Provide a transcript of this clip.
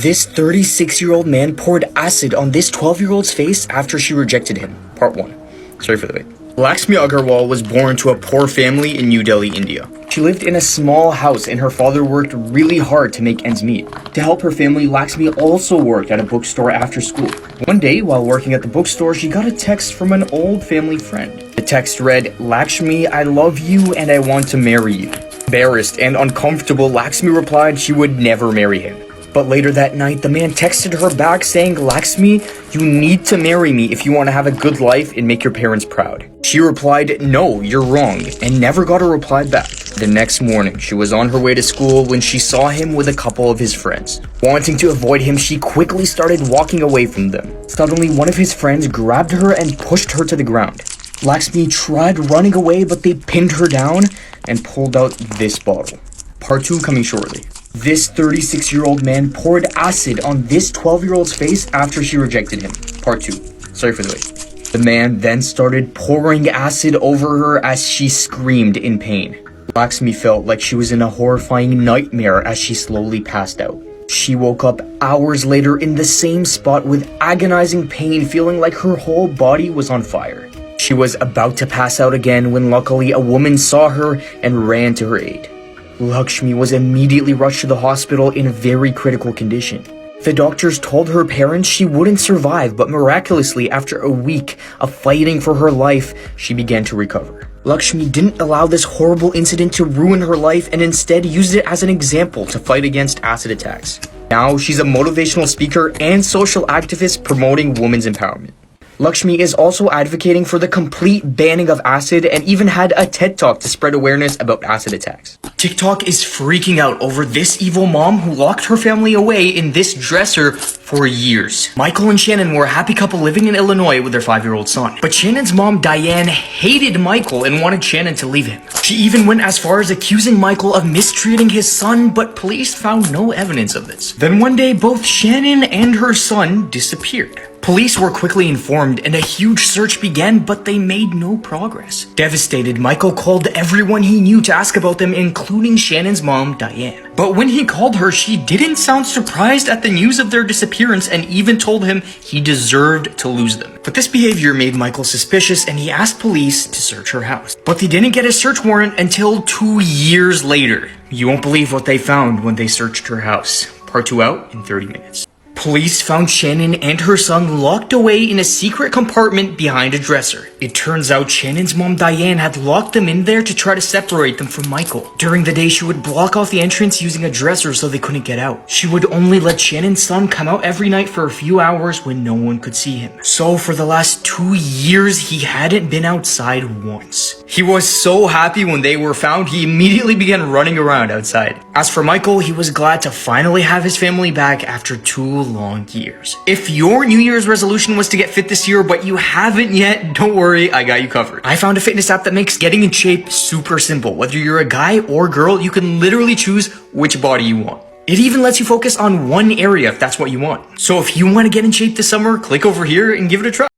This 36-year-old man poured acid on this 12-year-old's face after she rejected him. Part 1. Sorry for the wait. Lakshmi Agarwal was born to a poor family in New Delhi, India. She lived in a small house and her father worked really hard to make ends meet. To help her family, Lakshmi also worked at a bookstore after school. One day, while working at the bookstore, she got a text from an old family friend. The text read, "Lakshmi, I love you and I want to marry you." Embarrassed and uncomfortable, Lakshmi replied she would never marry him. But later that night, the man texted her back saying, "Lakshmi, you need to marry me if you want to have a good life and make your parents proud." She replied, "No, you're wrong," and never got a reply back. The next morning, she was on her way to school when she saw him with a couple of his friends. Wanting to avoid him, she quickly started walking away from them. Suddenly, one of his friends grabbed her and pushed her to the ground. Lakshmi tried running away, but they pinned her down and pulled out this bottle. Part 2 coming shortly. This 36-year-old man poured acid on this 12-year-old's face after she rejected him. Part 2. Sorry for the wait. The man then started pouring acid over her as she screamed in pain. Lakshmi felt like she was in a horrifying nightmare as she slowly passed out. She woke up hours later in the same spot with agonizing pain, feeling like her whole body was on fire. She was about to pass out again when luckily a woman saw her and ran to her aid. Lakshmi was immediately rushed to the hospital in a very critical condition. The doctors told her parents she wouldn't survive, but miraculously, after a week of fighting for her life, she began to recover. Lakshmi didn't allow this horrible incident to ruin her life and instead used it as an example to fight against acid attacks. Now, she's a motivational speaker and social activist promoting women's empowerment. Lakshmi is also advocating for the complete banning of acid and even had a TED Talk to spread awareness about acid attacks. TikTok is freaking out over this evil mom who locked her family away in this dresser for years. Michael and Shannon were a happy couple living in Illinois with their 5-year-old son. But Shannon's mom, Diane, hated Michael and wanted Shannon to leave him. She even went as far as accusing Michael of mistreating his son, but police found no evidence of this. Then one day, both Shannon and her son disappeared. Police were quickly informed and a huge search began, but they made no progress. Devastated, Michael called everyone he knew to ask about them, including Shannon's mom, Diane. But when he called her, she didn't sound surprised at the news of their disappearance and even told him he deserved to lose them. But this behavior made Michael suspicious and he asked police to search her house. But they didn't get a search warrant until 2 years later. You won't believe what they found when they searched her house. Part 2 out in 30 minutes. Police found Shannon and her son locked away in a secret compartment behind a dresser. It turns out Shannon's mom Diane had locked them in there to try to separate them from Michael. During the day, she would block off the entrance using a dresser so they couldn't get out. She would only let Shannon's son come out every night for a few hours when no one could see him. So for the last 2 years, he hadn't been outside once. He was so happy when they were found, he immediately began running around outside. As for Michael, he was glad to finally have his family back after 2 long years. If your New Year's resolution was to get fit this year, but you haven't yet, don't worry, I got you covered. I found a fitness app that makes getting in shape super simple. Whether you're a guy or girl, you can literally choose which body you want. It even lets you focus on one area if that's what you want. So if you want to get in shape this summer, click over here and give it a try.